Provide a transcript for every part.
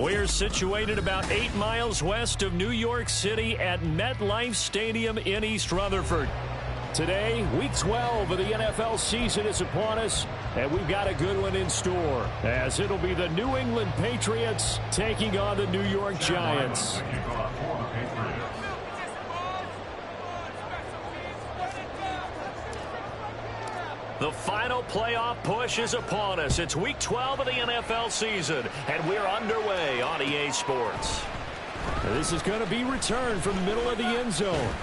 We're situated about 8 miles west of New York City at MetLife Stadium in East Rutherford. Today, Week 12 of the NFL season is upon us, and we've got a good one in store, as it'll be the New England Patriots taking on the New York Giants. The final playoff push is upon us. It's Week 12 of the NFL season, and we're underway on EA Sports. This is going to be returned from the middle of the end zone.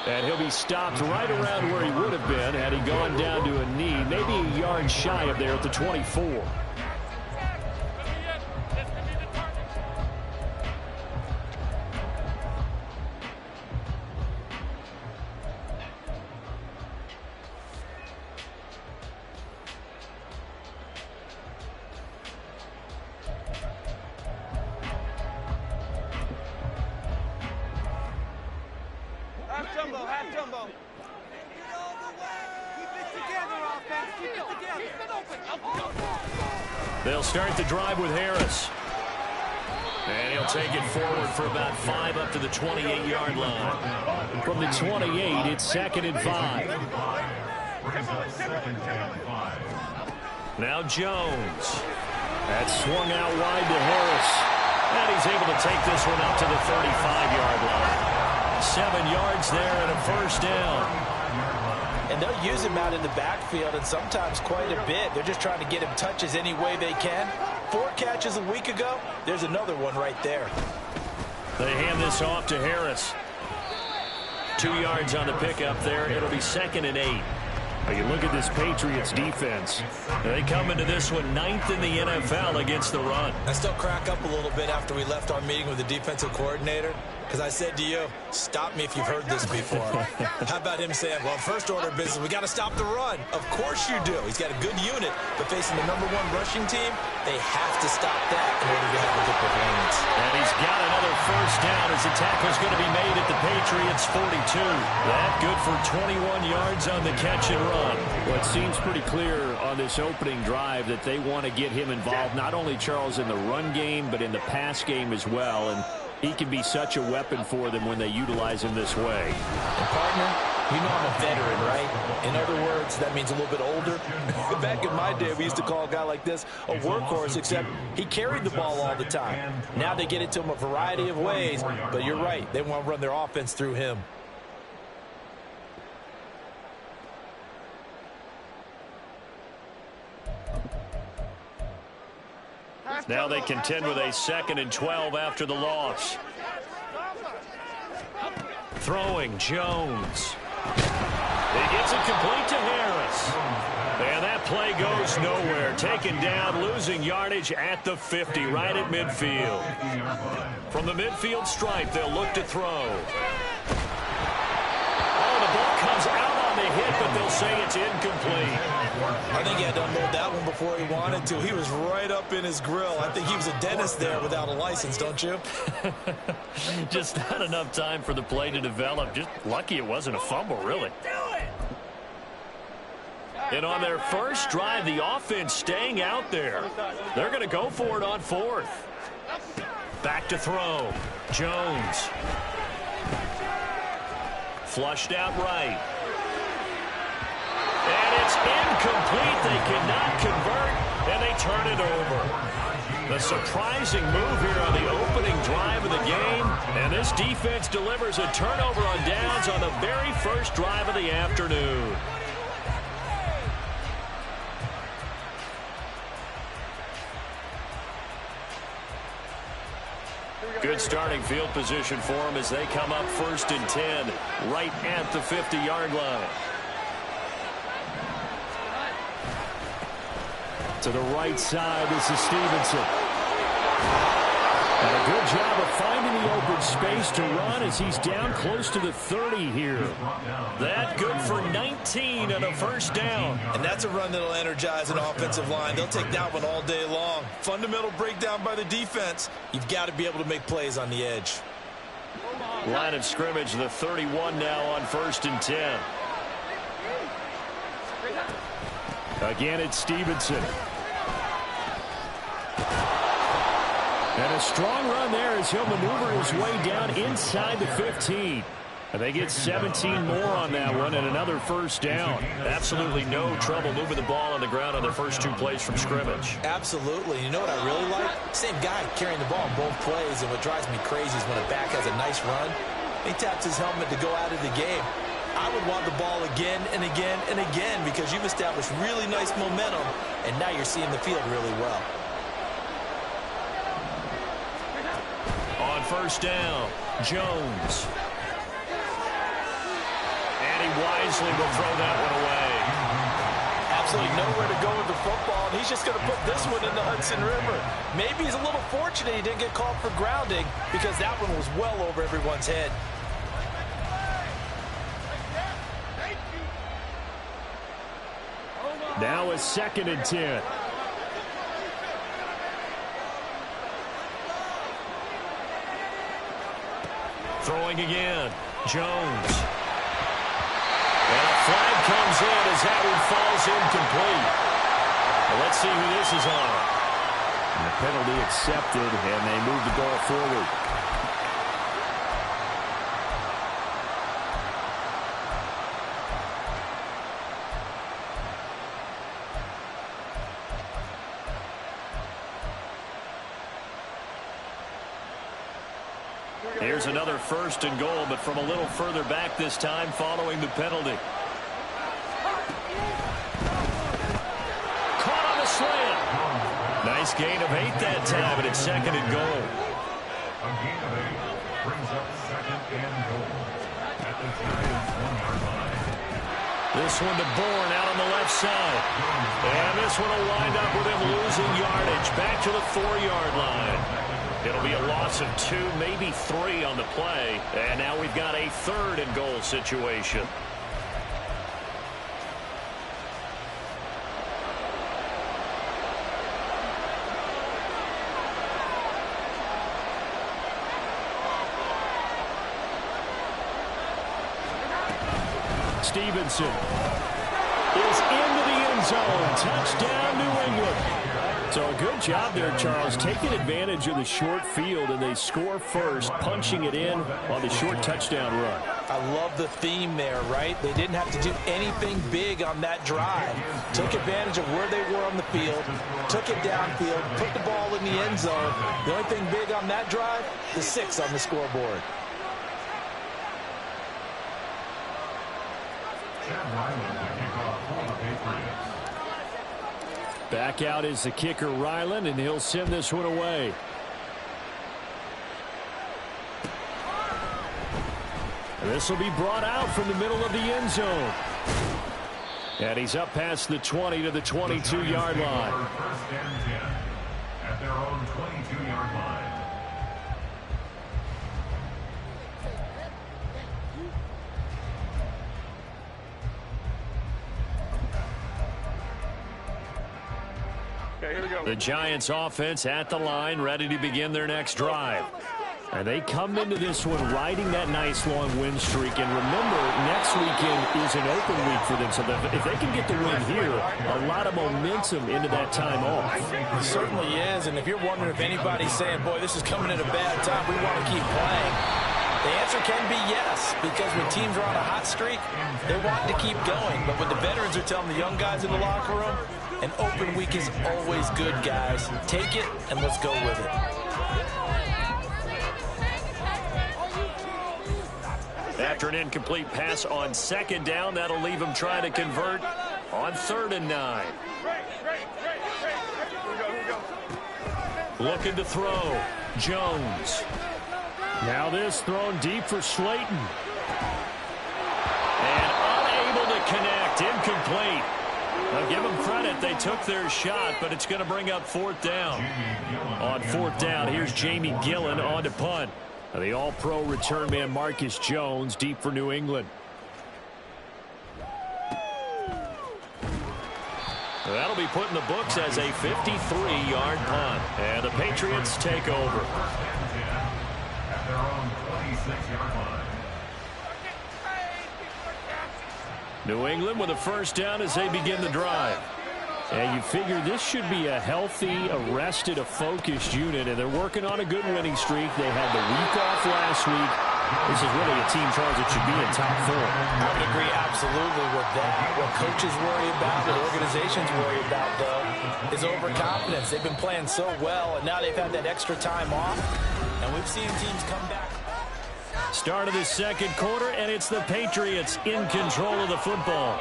And he'll be stopped right around where he would have been had he gone down to a knee, maybe a yard shy of there at the 24. They'll start the drive with Harris. And he'll take it forward for about 5 up to the 28-yard line. From the 28, it's 2nd and 5. Now Jones. That's swung out wide to Harris. And he's able to take this one up to the 35-yard line. 7 yards there and a first down. And they'll use him out in the backfield, and sometimes quite a bit. They're just trying to get him touches any way they can. 4 catches a week ago. There's another one right there. They hand this off to Harris. 2 yards on the pickup there. It'll be 2nd and 8. You look at this Patriots defense. They come into this one 9th in the NFL against the run. I still crack up a little bit after we left our meeting with the defensive coordinator, because I said to you, stop me if you've heard this before. How about him saying, well, first order of business, we got to stop the run. Of course you do. He's got a good unit, but facing the #1 rushing team, they have to stop that in order to have a good performance. And he's got another first down as the tackle's going to be made at the Patriots' 42. That good for 21 yards on the catch and run. Well, it seems pretty clear on this opening drive that they want to get him involved, not only, Charles, in the run game, but in the pass game as well. And he can be such a weapon for them when they utilize him this way. And partner, you know I'm a veteran, right? In other words, that means a little bit older. Back in my day, we used to call a guy like this a workhorse, except he carried the ball all the time. Now they get it to him a variety of ways, but you're right. They want to run their offense through him. Now they contend with a 2nd and 12 after the loss. Throwing Jones. He gets it complete to Harris. And that play goes nowhere. Taken down, losing yardage at the 50, right at midfield. From the midfield stripe, they'll look to throw. Oh, the ball comes out on the hit, but they'll say it's incomplete. I think he had to unload that one before he wanted to. He was right up in his grill. I think he was a dentist there without a license, don't you? Just not enough time for the play to develop. Just lucky it wasn't a fumble, really. And on their first drive, the offense staying out there. They're going to go for it on 4th. Back to throw. Jones. Flushed out right. And it's incomplete. They cannot convert, and they turn it over. The surprising move here on the opening drive of the game, and this defense delivers a turnover on downs on the very first drive of the afternoon. Good starting field position for them as they come up 1st and 10, right at the 50-yard line. To the right side, this is Stevenson. And a good job of finding the open space to run as he's down close to the 30 here. That good for 19 and a first down. And that's a run that'll energize an offensive line. They'll take that one all day long. Fundamental breakdown by the defense. You've got to be able to make plays on the edge. Line of scrimmage, the 31 now on 1st and 10. Again, it's Stevenson. And a strong run there as he'll maneuver his way down inside the 15. And they get 17 more on that one and another first down. Absolutely no trouble moving the ball on the ground on their first 2 plays from scrimmage. Absolutely. You know what I really like? Same guy carrying the ball in both plays, and what drives me crazy is when a back has a nice run, he taps his helmet to go out of the game. I would want the ball again and again and again because you've established really nice momentum, and now you're seeing the field really well. On first down, Jones. And he wisely will throw that one away. Absolutely nowhere to go with the football, and he's just going to put this one in the Hudson River. Maybe he's a little fortunate he didn't get called for grounding because that one was well over everyone's head. Now a 2nd and 10. Throwing again, Jones. And a flag comes in as that one falls incomplete. Well, let's see who this is on. And the penalty accepted, and they move the ball forward. Here's another 1st and goal, but from a little further back this time following the penalty. Caught on the slant. Nice gain of 8 that time, and it's 2nd and goal. A gain of 8 brings up 2nd and goal at the Giants' 1-yard line. This one to Bourne out on the left side. And this one will wind up with him losing yardage back to the 4-yard line. It'll be a loss of 2, maybe 3 on the play. And now we've got a 3rd and goal situation. Stevenson is into the end zone. Touchdown, New England. So a good job there, Charles, taking advantage of the short field, and they score first, punching it in on the short touchdown run. I love the theme there, right? They didn't have to do anything big on that drive. Took advantage of where they were on the field, took it downfield, put the ball in the end zone. The only thing big on that drive, the 6 on the scoreboard. Back out is the kicker, Ryland, and he'll send this one away. And this will be brought out from the middle of the end zone. And he's up past the 20 to the 22-yard line. 1st and 10 at their own 22-yard line. The Giants offense at the line, ready to begin their next drive. And they come into this one riding that nice long win streak. And remember, next weekend is an open week for them. So if they can get the win here, a lot of momentum into that time off. It certainly is. And if you're wondering if anybody's saying, boy, this is coming at a bad time, we want to keep playing, the answer can be yes, because when teams are on a hot streak, they want to keep going. But what the veterans are telling the young guys in the locker room, an open week is always good, guys. Take it, and let's go with it. After an incomplete pass on 2nd down, that'll leave him trying to convert on 3rd and 9. Looking to throw. Jones. Now this thrown deep for Slayton. And unable to connect. Incomplete. Now give them credit. They took their shot, but it's going to bring up 4th down. On 4th down, here's Jamie Gillen on to punt. The all-pro return man Marcus Jones deep for New England. That'll be put in the books as a 53-yard punt. And the Patriots take over. At their own 26-yard line. New England with a first down as they begin the drive. And you figure this should be a healthy, a rested, a focused unit, and they're working on a good winning streak. They had the week off last week. This is really a team, Charles, that should be in top 4. I would agree absolutely with that. What coaches worry about, what organizations worry about, though, is overconfidence. They've been playing so well, and now they've had that extra time off, and we've seen teams come back. Start of the second quarter, and it's the Patriots in control of the football.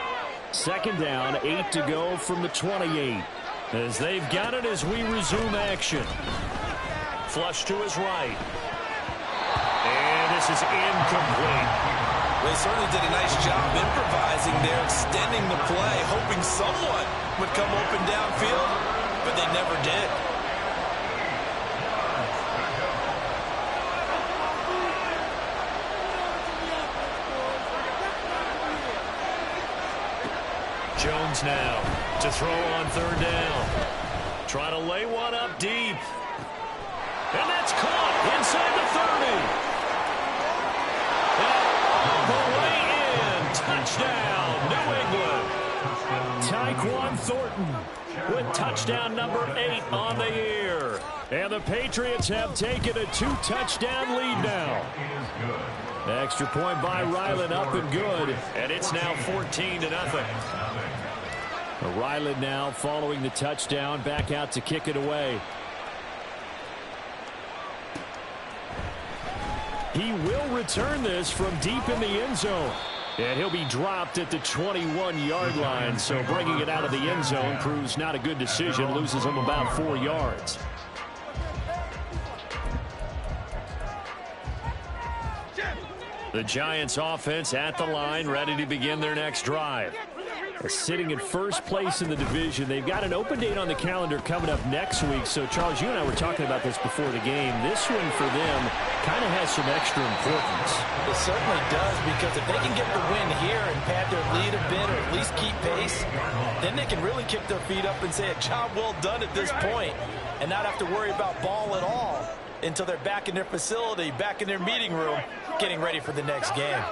Second down, 8 to go from the 28. As they've got it as we resume action. Flush to his right. And this is incomplete. They certainly did a nice job improvising there, extending the play, hoping someone would come open downfield, but they never did. Jones now to throw on third down. Try to lay one up deep. And that's caught inside the 30. The way in. Touchdown, New England. Tyquan Thornton with touchdown number 8 on the year. And the Patriots have taken a 2-touchdown lead now. Extra point by Ryland, up and good. And it's now 14-0. Ryland now following the touchdown, back out to kick it away. He will return this from deep in the end zone. And he'll be dropped at the 21-yard line. So bringing it out of the end zone proves not a good decision. Loses him about 4 yards. The Giants offense at the line, ready to begin their next drive. Sitting in first place in the division. They've got an open date on the calendar coming up next week. So, Charles, you and I were talking about this before the game. This one for them kind of has some extra importance. It certainly does, because if they can get the win here and pad their lead a bit or at least keep pace, then they can really kick their feet up and say a job well done at this point and not have to worry about ball at all until they're back in their facility, back in their meeting room, getting ready for the next game.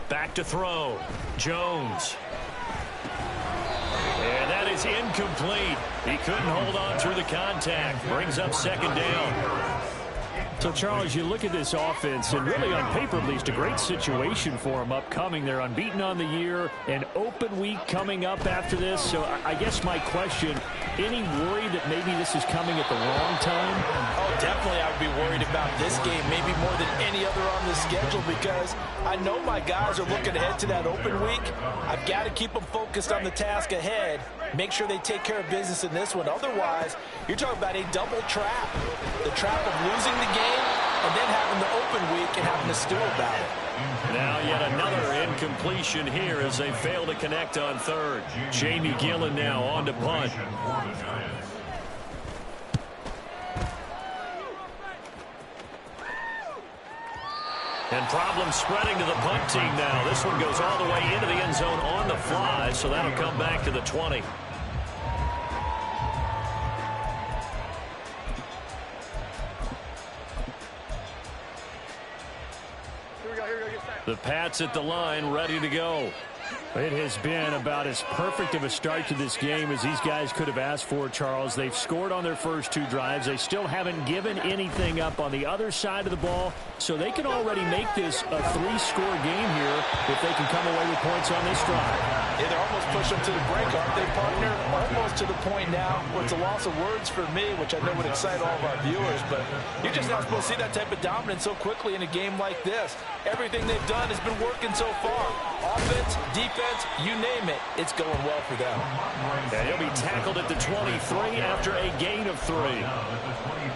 Back to throw. Jones. And that is incomplete. He couldn't hold on through the contact. Brings up second down. So, Charles, you look at this offense, and really on paper at least, a great situation for them upcoming. They're unbeaten on the year, an open week coming up after this. So I guess my question, any worry that maybe this is coming at the wrong time? Oh, definitely I would be worried about this game, maybe more than any other on the schedule, because I know my guys are looking ahead to that open week. I've got to keep them focused on the task ahead, make sure they take care of business in this one. Otherwise, you're talking about a double trap. The trap of losing the game and then having the open week and having to stew about it. Now yet another incompletion here as they fail to connect on third. Jamie Gillen now on to punt. And problems spreading to the punt team now. This one goes all the way into the end zone on the fly, so that'll come back to the 20. The Pats at the line, ready to go. It has been about as perfect of a start to this game as these guys could have asked for, Charles. They've scored on their first 2 drives. They still haven't given anything up on the other side of the ball, so they can already make this a 3-score game here if they can come away with points on this drive. Yeah, they're almost pushing them to the break, aren't they, partner? Almost to the point now where it's a loss of words for me, which I know would excite all of our viewers, but you're just not supposed to see that type of dominance so quickly in a game like this. Everything they've done has been working so far. Offense, defense, you name it, it's going well for them. And he'll be tackled at the 23 after a gain of 3.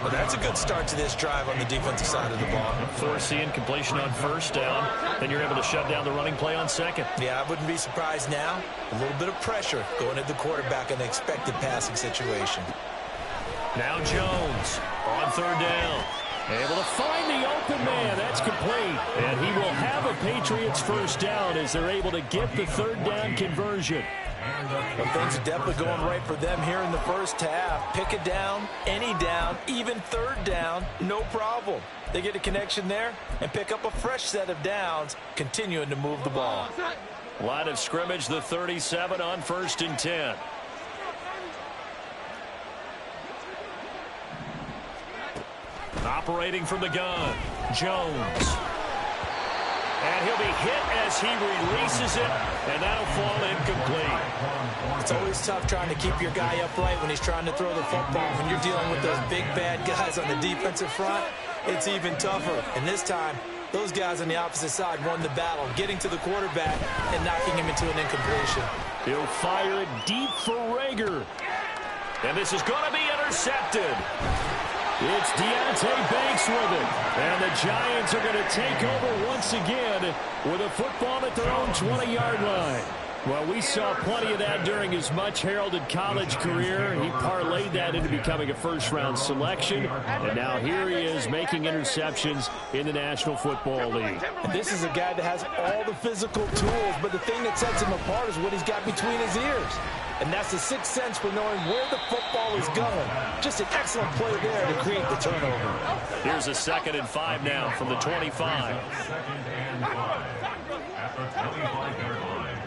Well, that's a good start to this drive on the defensive side of the ball. Force the incompletion on first down. Then you're able to shut down the running play on second. Yeah, I wouldn't be surprised now. A little bit of pressure going at the quarterback in the expected passing situation. Now Jones on third down. Able to find the open man. That's complete. And he will have a Patriots first down as they're able to get the third down conversion. Well, things are definitely going right for them here in the first half. Pick it down, any down, even third down, no problem. They get a connection there and pick up a fresh set of downs, continuing to move the ball. Line of scrimmage, the 37 on 1st and 10. Operating from the gun, Jones. And he'll be hit as he releases it, and that'll fall incomplete. It's always tough trying to keep your guy upright when he's trying to throw the football. When you're dealing with those big, bad guys on the defensive front, it's even tougher. And this time, those guys on the opposite side won the battle, getting to the quarterback and knocking him into an incompletion. He'll fire it deep for Rager. And this is going to be intercepted. It's Deontay Banks with it. And the Giants are going to take over once again with a football at their own 20-yard line. Well, we saw plenty of that during his much-heralded college career. He parlayed that into becoming a first-round selection. And now here he is making interceptions in the National Football League. And this is a guy that has all the physical tools, but the thing that sets him apart is what he's got between his ears. And that's the sixth sense for knowing where the football is going. Just an excellent play there to create the turnover. Here's a 2nd and 5 now from the 25. 2nd and 5 at the 25-yard line.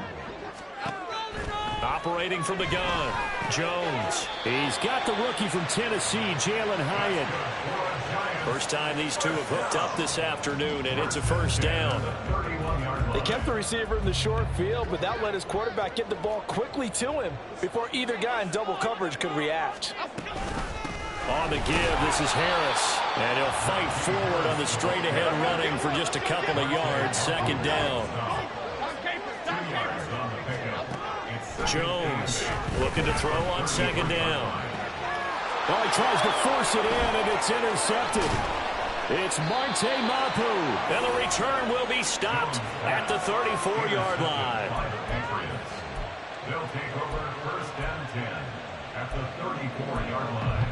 Operating from the gun, Jones. He's got the rookie from Tennessee, Jalen Hyatt. First time these two have hooked up this afternoon, and it's a first down. They kept the receiver in the short field, but that let his quarterback get the ball quickly to him before either guy in double coverage could react. On the give, this is Harris. And he'll fight forward on the straight-ahead running for just a couple of yards. 2nd down. Jones looking to throw on 2nd down. Oh, he tries to force it in, and it's intercepted. It's Marte Mapu. And the return will be stopped at the 34-yard line. They'll take over 1st and 10 at the 34-yard line.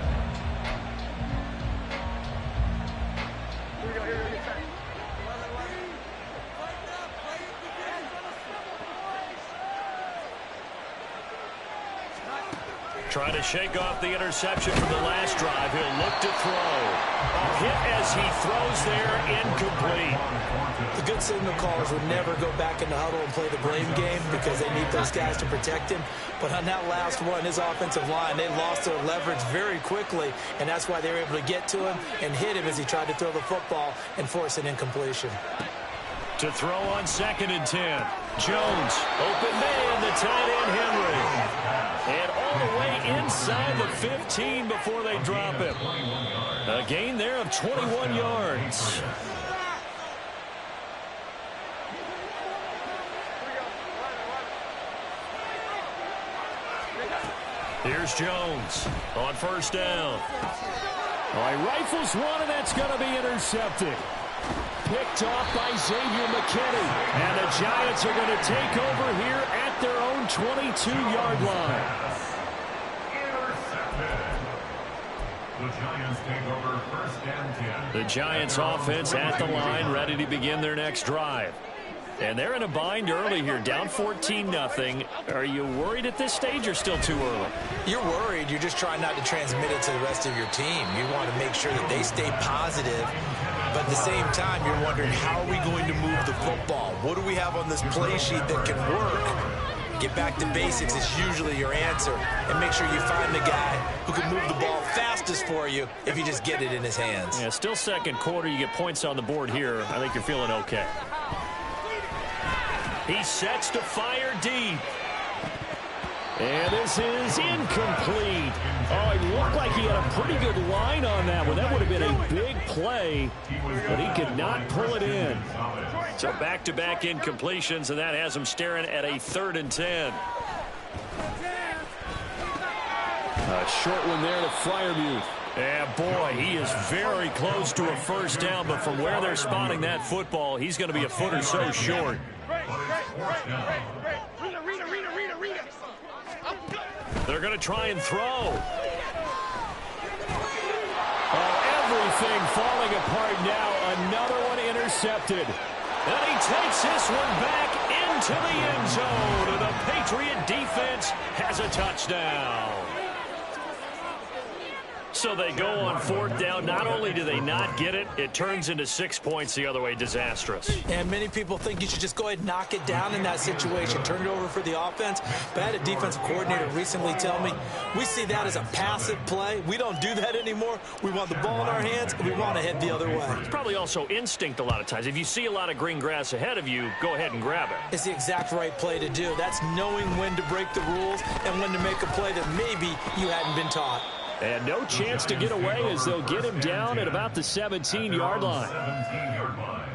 Trying to shake off the interception from the last drive. He'll look to throw. A hit as he throws there, incomplete. The good signal callers would never go back in the huddle and play the blame game because they need those guys to protect him. But on that last one, his offensive line, they lost their leverage very quickly, and that's why they were able to get to him and hit him as he tried to throw the football and force an incompletion. To throw on 2nd and 10. Jones, open man, the tight end Henry. And all the way inside the 15 before they drop him. A gain there of 21 yards. Here's Jones on 1st down. All right, rifles one, and that's going to be intercepted. Picked off by Xavier McKinney. And the Giants are going to take over here at their own 22-yard line. Intercepted. The Giants take over 1st and 10. The Giants offense at the line, ready to begin their next drive. And they're in a bind early here, down 14-0. Are you worried at this stage or still too early? You're worried. You're just trying not to transmit it to the rest of your team. You want to make sure that they stay positive. But at the same time, you're wondering, how are we going to move the football? What do we have on this play sheet that can work? Get back to basics is usually your answer. And make sure you find the guy who can move the ball fastest for you if you just get it in his hands. Yeah, still 2nd quarter. You get points on the board here. I think you're feeling okay. He sets to fire deep. And this is incomplete. Oh, it looked like he had a pretty good line on that one. That would have been a big play, but he could not pull it in. So back-to-back incompletions, and that has him staring at a 3rd and 10. A short one there to Freiermuth. And boy, he is very close to a first down, but from where they're spotting that football, he's going to be a foot or so short. They're going to try and throw. Oh, everything falling apart now. Another one intercepted. And he takes this one back into the end zone. And the Patriot defense has a touchdown. So they go on fourth down. Not only do they not get it, it turns into 6 points the other way. Disastrous. And many people think you should just go ahead and knock it down in that situation. Turn it over for the offense. But I had a defensive coordinator recently tell me, we see that as a passive play. We don't do that anymore. We want the ball in our hands, and we want to head the other way. It's probably also instinct a lot of times. If you see a lot of green grass ahead of you, go ahead and grab it. It's the exact right play to do. That's knowing when to break the rules and when to make a play that maybe you hadn't been taught. And no chance to get away as they'll get him down at about the 17-yard line. 17-yard line.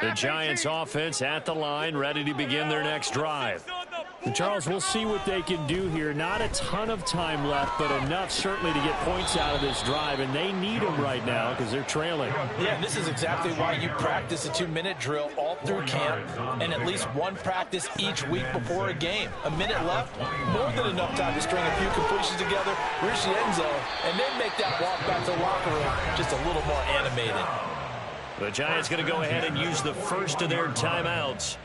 The Giants offense at the line, ready to begin their next drive. And Charles, we'll see what they can do here. Not a ton of time left, but enough certainly to get points out of this drive, and they need them right now because they're trailing. Yeah, this is exactly why you practice a 2-minute drill all through camp and at least one practice each week before a game. A minute left, more than enough time to string a few completions together, reach the end zone, and then make that walk back to the locker room just a little more animated. The Giants going to go ahead and use the first of their timeouts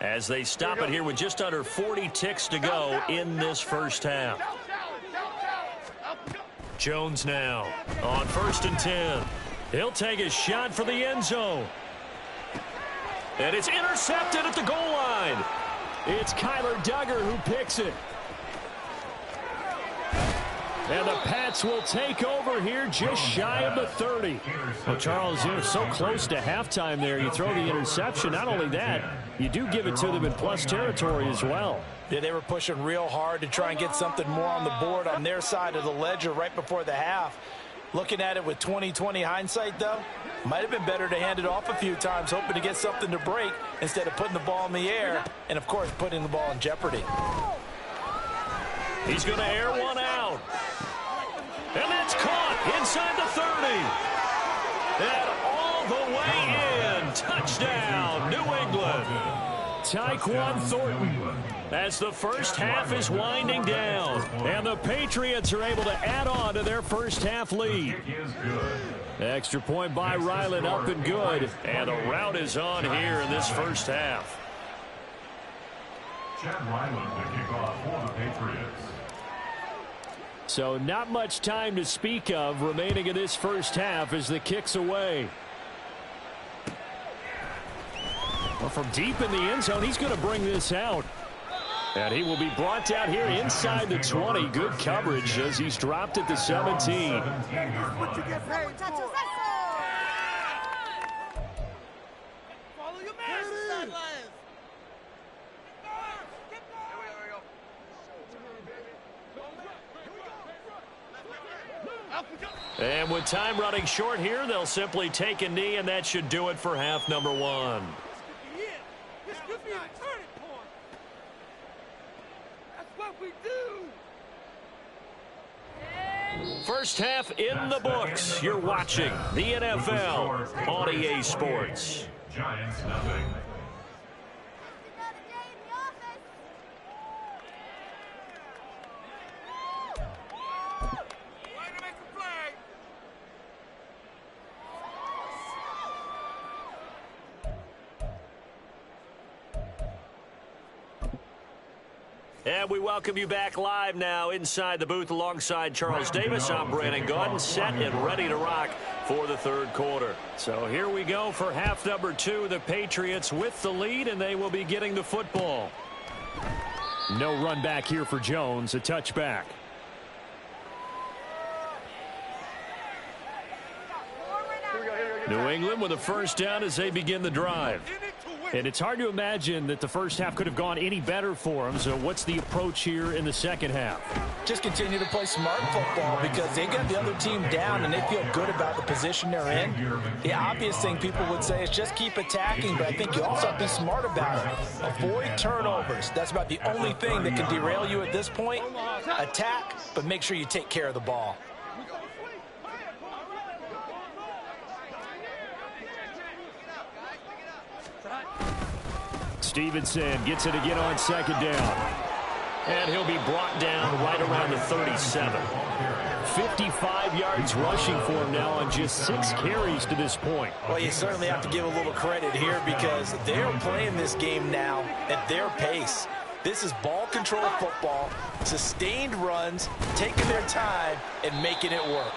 as they stop it here with just under 40 ticks to go in this first half. Jones now on 1st and 10. He'll take a shot for the end zone. And it's intercepted at the goal line. It's Kyler Duggar who picks it. And the Pats will take over here just shy of the 30. Well, Charles, you're so close to halftime there. You throw the interception. Not only that, you do give it to them in plus territory as well. Yeah, they were pushing real hard to try and get something more on the board on their side of the ledger right before the half. Looking at it with 20/20 hindsight, though, might have been better to hand it off a few times, hoping to get something to break instead of putting the ball in the air and, of course, putting the ball in jeopardy. He's going to air one out. And that's caught inside the 30. And all the way in. Touchdown, New England. Tyquan Thornton as the first half is winding down. And the Patriots are able to add on to their first half lead. Extra point by Ryland, up and good. And the route is on here in this first half. Chad Ryland to kick off for the Patriots. So not much time to speak of remaining in this first half as the kick's away. Well, from deep in the end zone, he's going to bring this out. And he will be brought down here inside the 20. Good coverage as he's dropped at the 17. And with time running short here, they'll simply take a knee, and that should do it for half number one. First half in the books. You're watching the NFL on EA Sports. Giants nothing. And we welcome you back live now inside the booth alongside Charles Davis. I'm Brandon Gaudin, set and ready to rock for the third quarter. So here we go for half number two. The Patriots with the lead, and they will be getting the football. No run back here for Jones, a touchback. New England with a first down as they begin the drive. And it's hard to imagine that the first half could have gone any better for them. So what's the approach here in the second half? Just continue to play smart football because they got the other team down and they feel good about the position they're in. The obvious thing people would say is just keep attacking, but I think you also have to be smart about it. Avoid turnovers. That's about the only thing that can derail you at this point. Attack, but make sure you take care of the ball. Stevenson gets it again on second down. And he'll be brought down right around the 37. 55 yards rushing for him now on just 6 carries to this point. Well, you certainly have to give a little credit here because they're playing this game now at their pace. This is ball control football, sustained runs, taking their time, and making it work.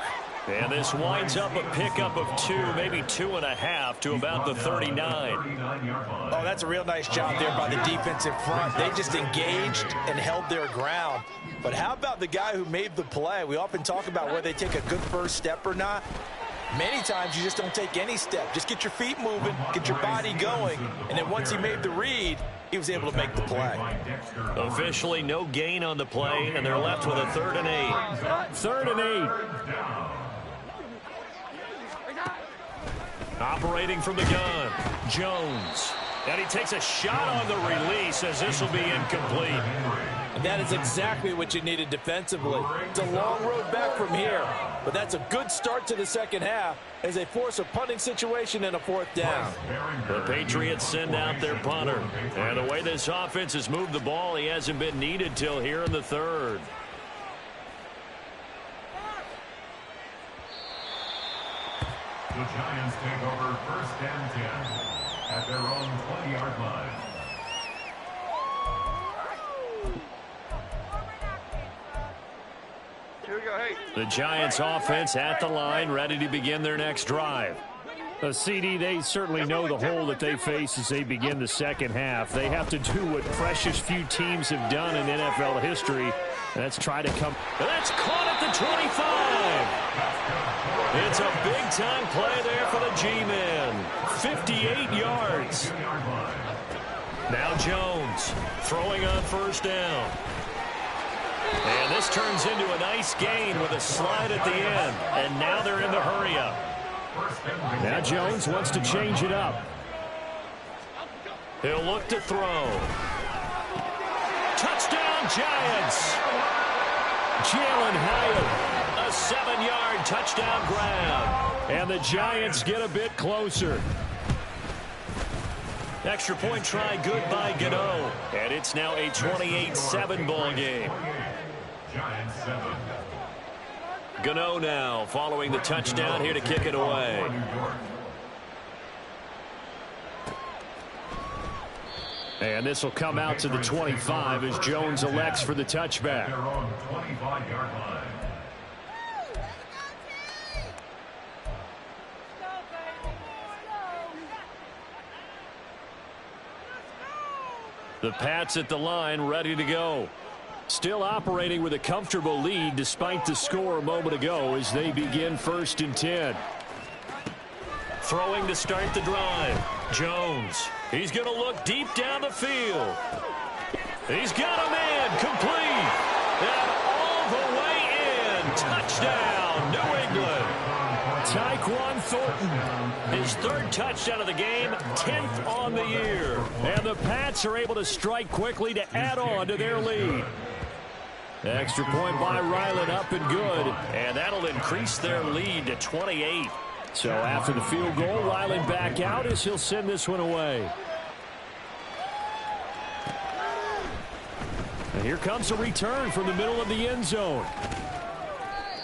And this winds up a pickup of 2, maybe 2.5 to about the 39. Oh, that's a real nice job there by the defense in front. They just engaged and held their ground. But how about the guy who made the play? We often talk about whether they take a good first step or not. Many times you just don't take any step. Just get your feet moving, get your body going, and then once he made the read, he was able to make the play. Officially no gain on the play, and they're left with a 3rd and 8. 3rd and 8. Operating from the gun, Jones. And he takes a shot on the release as this will be incomplete. And that is exactly what you needed defensively. It's a long road back from here, but that's a good start to the second half as they force a punting situation and a 4th down. The Patriots send out their punter. And the way this offense has moved the ball, he hasn't been needed till here in the 3rd. The Giants take over 1st and 10 at their own 20-yard line. The Giants offense at the line, ready to begin their next drive. CD, they certainly know the hole that they face as they begin the second half. They have to do what precious few teams have done in NFL history, and that's try to come. That's caught at the 25. It's a big-time play there for the G-men. 58 yards. Now Jones throwing on 1st down. And this turns into a nice gain with a slide at the end. And now they're in the hurry-up. Now Jones wants to change it up. He'll look to throw. Touchdown, Giants! Jalen Hyatt, a 7-yard touchdown grab. And the Giants get a bit closer. Extra point try good by Gano. And it's now a 28-7 ball game. Giants 7. Gano now following the touchdown here to kick it away. And this will come out to the 25 as Jones elects for the touchback. Their own 25-yard line. The Pats at the line, ready to go. Still operating with a comfortable lead despite the score a moment ago as they begin 1st and 10. Throwing to start the drive. Jones. He's going to look deep down the field. He's got a man complete. And all the way in. Touchdown, New England. Tyquan Thornton, his 3rd touchdown of the game, 10th on the year. And the Pats are able to strike quickly to add on to their lead. Extra point by Ryland up and good. And that'll increase their lead to 28. So after the field goal, Ryland back out as he'll send this one away. And here comes a return from the middle of the end zone.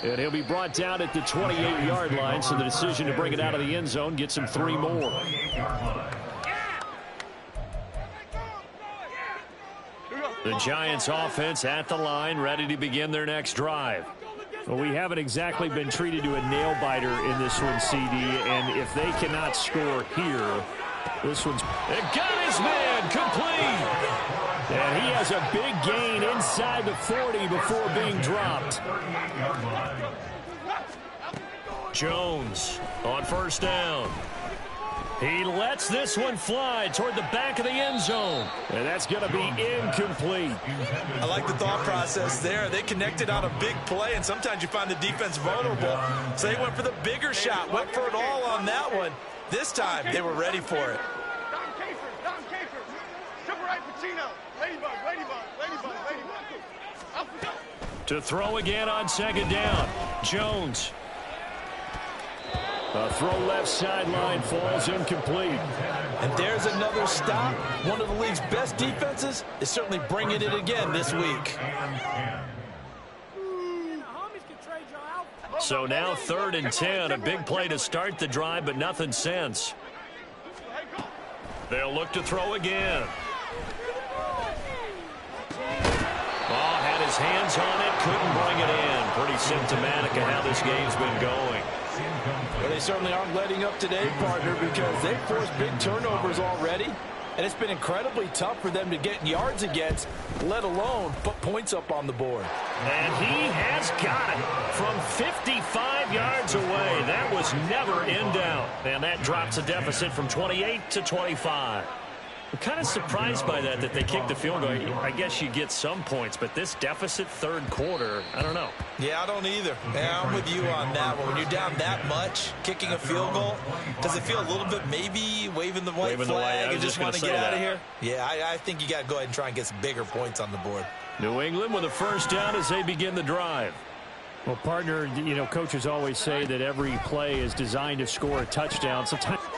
And he'll be brought down at the 28-yard line, so the decision to bring it out of the end zone gets him 3 more. The Giants offense at the line, ready to begin their next drive. Well, we haven't exactly been treated to a nail-biter in this one, CD, and if they cannot score here, this one's... It got his man complete! And he has a big gain inside the 40 before being dropped. Jones on 1st down. He lets this one fly toward the back of the end zone. And that's going to be incomplete. I like the thought process there. They connected on a big play, and sometimes you find the defense vulnerable. So they went for the bigger shot, went for it all on that one. This time, they were ready for it. To throw again on 2nd down. Jones. A throw left sideline falls incomplete. And there's another stop. One of the league's best defenses is certainly bringing it again this week. So now 3rd and 10. A big play to start the drive, but nothing since. They'll look to throw again. Oh, had his hands on it, couldn't bring it in. Pretty symptomatic of how this game's been going. Well, they certainly aren't letting up today, partner, because they've forced big turnovers already. And it's been incredibly tough for them to get yards against, let alone put points up on the board. And he has got it from 55 yards away. That was never in doubt. And that drops a deficit from 28 to 25. I'm kind of surprised by that they kicked the field goal. I guess you get some points, but this deficit 3rd quarter, I don't know. Yeah, I don't either. Yeah, I'm with you on that one. When you're down that much, kicking a field goal, does it feel a little bit maybe waving the white flag and just want to get out of here? Yeah, I think you got to go ahead and try and get some bigger points on the board. New England with a first down as they begin the drive. Well, partner, you know, coaches always say that every play is designed to score a touchdown.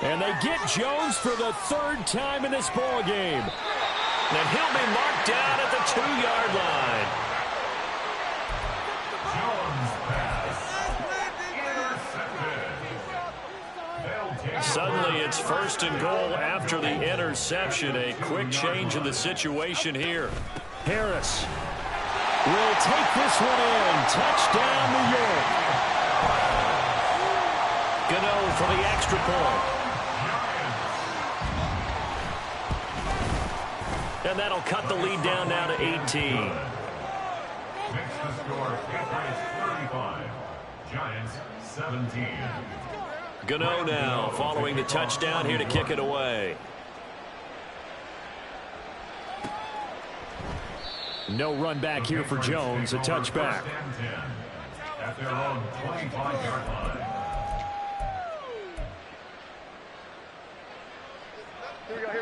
And they get Jones for the 3rd time in this ball game. And he'll be marked down at the 2-yard line. Jones pass. Suddenly it's 1st and goal after the interception. A quick change in the situation here. Harris will take this one in. Touchdown, New York. Gano for the extra point. And that'll cut the lead down now to 18. Makes the score Patriots 35, Giants 17. Gano now following the touchdown here to kick it away. No run back here for Jones. A touchback. At their own 25-yard line.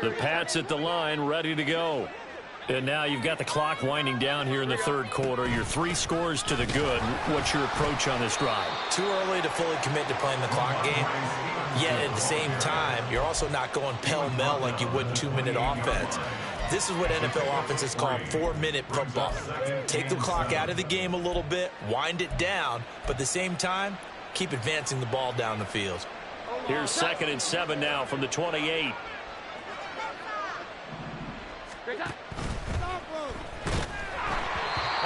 The Pats at the line, ready to go. And now you've got the clock winding down here in the 3rd quarter. Your 3 scores to the good. What's your approach on this drive? Too early to fully commit to playing the clock game. Yet at the same time, you're also not going pell-mell like you would 2-minute offense. This is what NFL offenses call 4-minute football. Take the clock out of the game a little bit, wind it down, but at the same time, keep advancing the ball down the field. Here's 2nd and 7 now from the 28.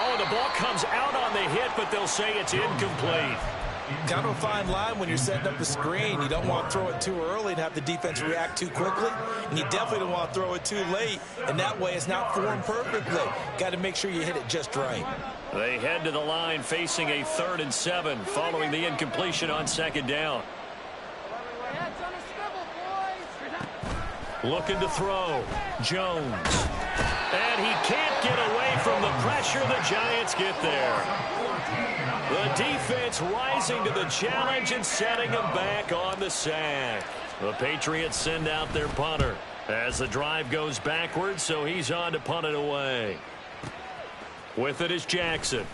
Oh, the ball comes out on the hit, but they'll say it's incomplete. Kind of a fine line when you're setting up a screen. You don't want to throw it too early and have the defense react too quickly. And you definitely don't want to throw it too late. And that way it's not formed perfectly. Got to make sure you hit it just right. They head to the line facing a 3rd and 7 following the incompletion on 2nd down. Looking to throw. Jones. And he can't get away from the pressure. The Giants get there. The defense rising to the challenge and setting them back on the sack. The Patriots send out their punter as the drive goes backwards, so he's on to punt it away. With it is Jackson.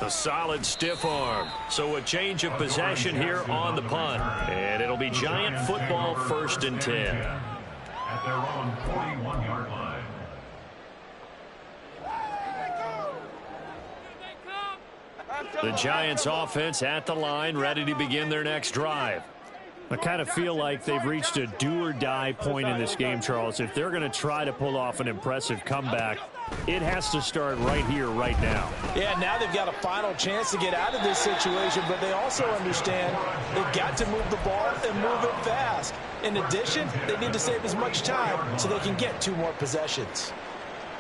A solid stiff arm. So a change of possession here on the punt. And it'll be Giant football 1st and 10. At their own 41-yard line. The Giants offense at the line, ready to begin their next drive. I kind of feel like they've reached a do-or-die point in this game, Charles. If they're going to try to pull off an impressive comeback, it has to start right here, right now. Yeah, now they've got a final chance to get out of this situation, but they also understand they've got to move the ball and move it fast. In addition, they need to save as much time so they can get 2 more possessions.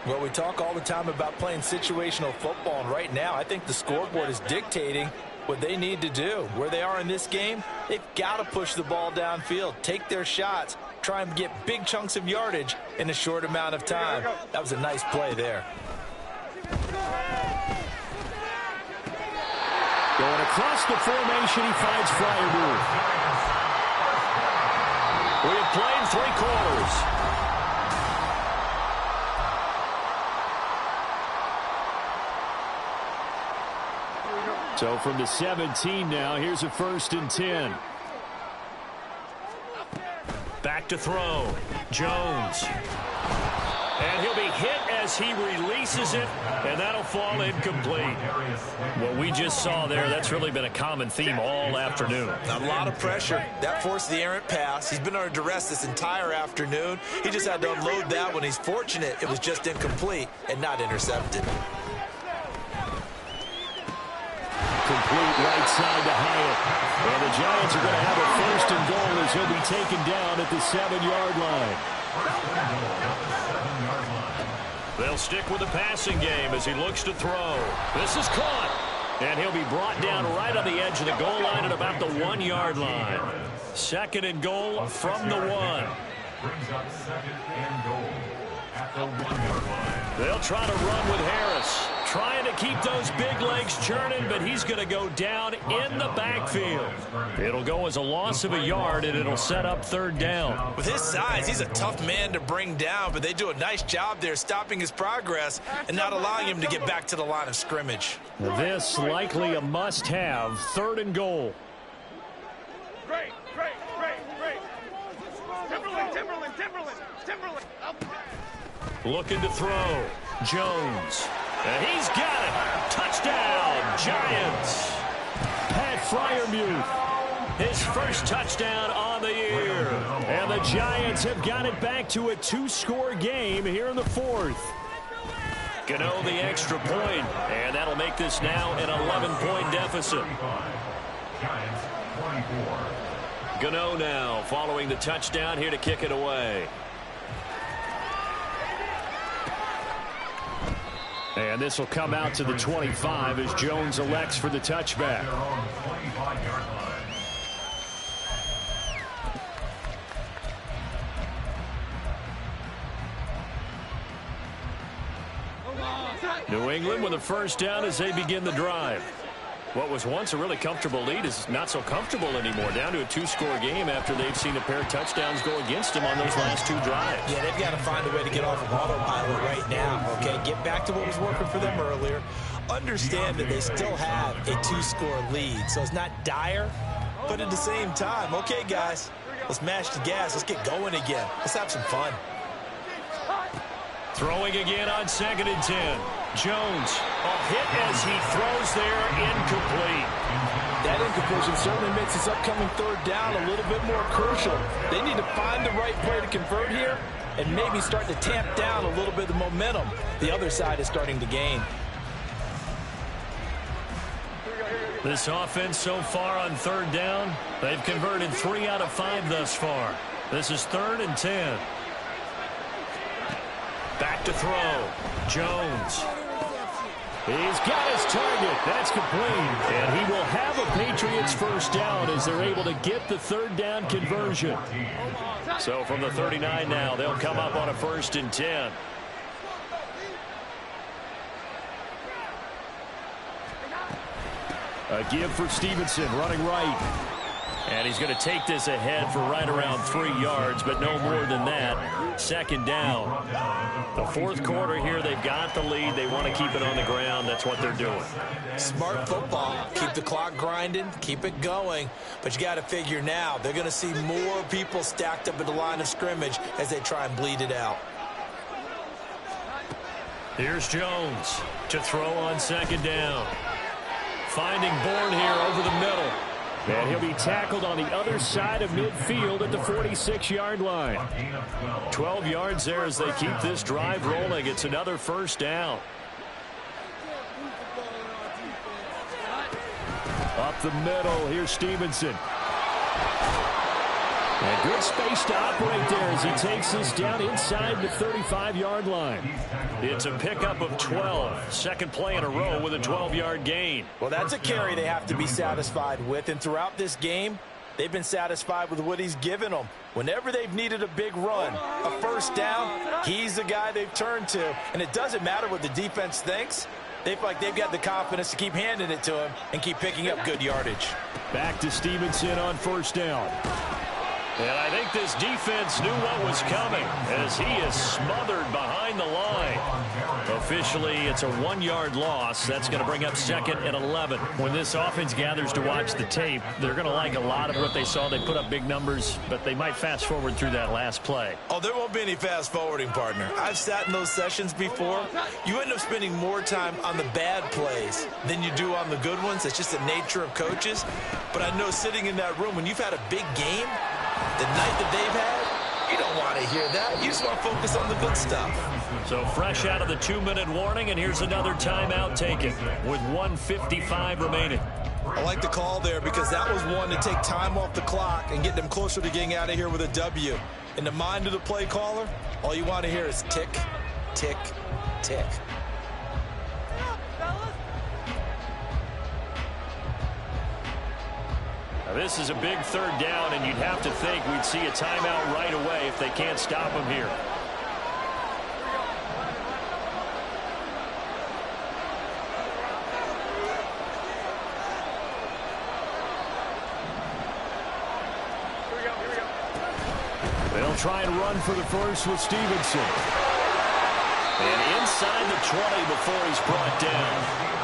Well, we talk all the time about playing situational football, and right now I think the scoreboard is dictating what they need to do. Where they are in this game, they've got to push the ball downfield, take their shots, try and get big chunks of yardage in a short amount of time. That was a nice play there. Going across the formation, he finds Freiermuth. We have played 3 quarters. So from the 17 now, here's a 1st and 10. Back to throw. Jones. And he'll be hit as he releases it, and that'll fall incomplete. What we just saw there, that's really been a common theme all afternoon. A lot of pressure. That forced the errant pass. He's been under duress this entire afternoon. He just had to unload that one. He's fortunate it was just incomplete and not intercepted. Complete right side to Hyatt. And the Giants are going to have a 1st and goal as he'll be taken down at the 7-yard line. They'll stick with the passing game as he looks to throw. This is caught. And he'll be brought down right on the edge of the goal line at about the 1-yard line. 2nd and goal from the 1. Brings up 2nd and goal at the 1-yard line. They'll try to run with Harris. Trying to keep those big legs churning, but he's going to go down in the backfield. It'll go as a loss of a yard, and it'll set up 3rd down. With his size, he's a tough man to bring down, but they do a nice job there stopping his progress and not allowing him to get back to the line of scrimmage. This likely a must-have, 3rd and goal. Great. Timberland. Looking to throw. Jones. And he's got it. Touchdown, Giants. Pat Freiermuth, his first touchdown on the year. And the Giants have got it back to a 2-score game here in the 4th. Gano the extra point, and that'll make this now an 11-point deficit. Giants 24. Gano now following the touchdown here to kick it away. And this will come out to the 25 as Jones elects for the touchback. Their own 25-yard line. New England with a 1st down as they begin the drive. What was once a really comfortable lead is not so comfortable anymore. Down to a 2-score game after they've seen a pair of touchdowns go against them on those last 2 drives. Yeah, they've got to find a way to get off of autopilot right now, okay? Get back to what was working for them earlier. Understand that they still have a 2-score lead, so it's not dire, but at the same time, okay, guys, let's mash the gas. Let's get going again. Let's have some fun. Throwing again on 2nd and 10. Jones, a hit as he throws there, incomplete. That incompletion certainly makes this upcoming 3rd down a little bit more crucial. They need to find the right play to convert here and maybe start to tamp down a little bit of momentum the other side is starting to gain. This offense so far on 3rd down, they've converted 3 out of 5 thus far. This is 3rd and 10. Back to throw. Jones. He's got his target. That's complete. And he will have a Patriots 1st down as they're able to get the 3rd down conversion. So from the 39 now, they'll come up on a 1st and 10. A give for Stevenson, running right. And he's going to take this ahead for right around 3 yards, but no more than that. 2nd down. The 4th quarter here, they've got the lead. They want to keep it on the ground. That's what they're doing. Smart football. Keep the clock grinding. Keep it going. But you got to figure now, they're going to see more people stacked up at the line of scrimmage as they try and bleed it out. Here's Jones to throw on 2nd down. Finding Bourne here over the middle. And he'll be tackled on the other side of midfield at the 46-yard line. 12 yards there as they keep this drive rolling. It's another 1st down. Up the middle, here's Stevenson. And good space to operate there as he takes this down inside the 35-yard line. It's a pickup of 12. 2nd play in a row with a 12-yard gain. Well, that's a carry they have to be satisfied with. And throughout this game, they've been satisfied with what he's given them. Whenever they've needed a big run, a 1st down, he's the guy they've turned to. And it doesn't matter what the defense thinks. They feel like they've got the confidence to keep handing it to him and keep picking up good yardage. Back to Stevenson on 1st down. And I think this defense knew what was coming as he is smothered behind the line. Officially, it's a 1-yard loss. That's going to bring up 2nd and 11. When this offense gathers to watch the tape, they're going to like a lot of what they saw. They put up big numbers, but they might fast forward through that last play. Oh, there won't be any fast forwarding, partner. I've sat in those sessions before. You end up spending more time on the bad plays than you do on the good ones. It's just the nature of coaches. But I know sitting in that room, when you've had a big game, the night that they've had, you don't want to hear that. You just want to focus on the good stuff. So fresh out of the 2-minute warning, and here's another timeout taken with 1:55 remaining. I like the call there because that was one to take time off the clock and get them closer to getting out of here with a W. In the mind of the play caller, all you want to hear is tick, tick, tick. Now this is a big 3rd down, and you'd have to think we'd see a timeout right away if they can't stop him here. They'll try and run for the first with Stevenson. And inside the 20 before he's brought down.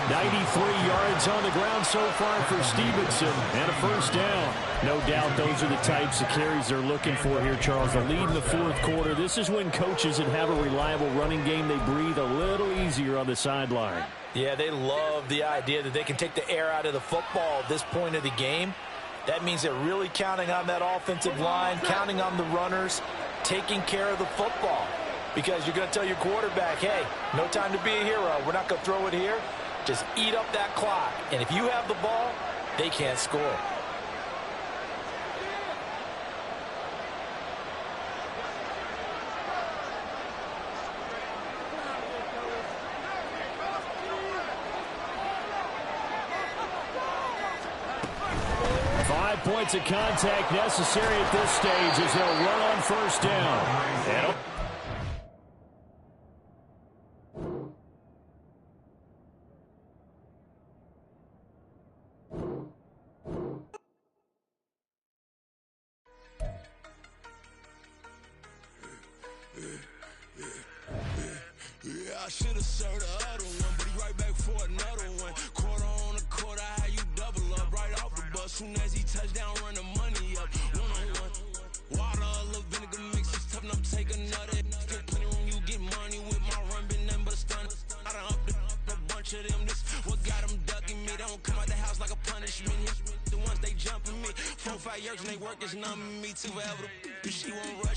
93 yards on the ground so far for Stevenson, and a 1st down. No doubt those are the types of carries they're looking for here, Charles. The lead in the 4th quarter. This is when coaches that have a reliable running game, they breathe a little easier on the sideline. Yeah, they love the idea that they can take the air out of the football at this point of the game. That means they're really counting on that offensive line, counting on the runners, taking care of the football. Because you're going to tell your quarterback, hey, no time to be a hero. We're not going to throw it here. Just eat up that clock. And if you have the ball, they can't score. Points of contact necessary at this stage as they'll run on 1st down. Yeah, I should have served the other one, but he right back for another one. Quarter on a quarter, how you double up right off the bus. Soon as he touch down, run the money up. One-on-one. Water, a little vinegar mix, it's tough enough to take another. Get plenty room, you get money with my run, been nothing but a stun. I done up a bunch of them. This what got them ducking me. They don't come out the house like a punishment. The ones they jumping me. 4 or 5 years and they work is numbing me. Too forever. She won't rush.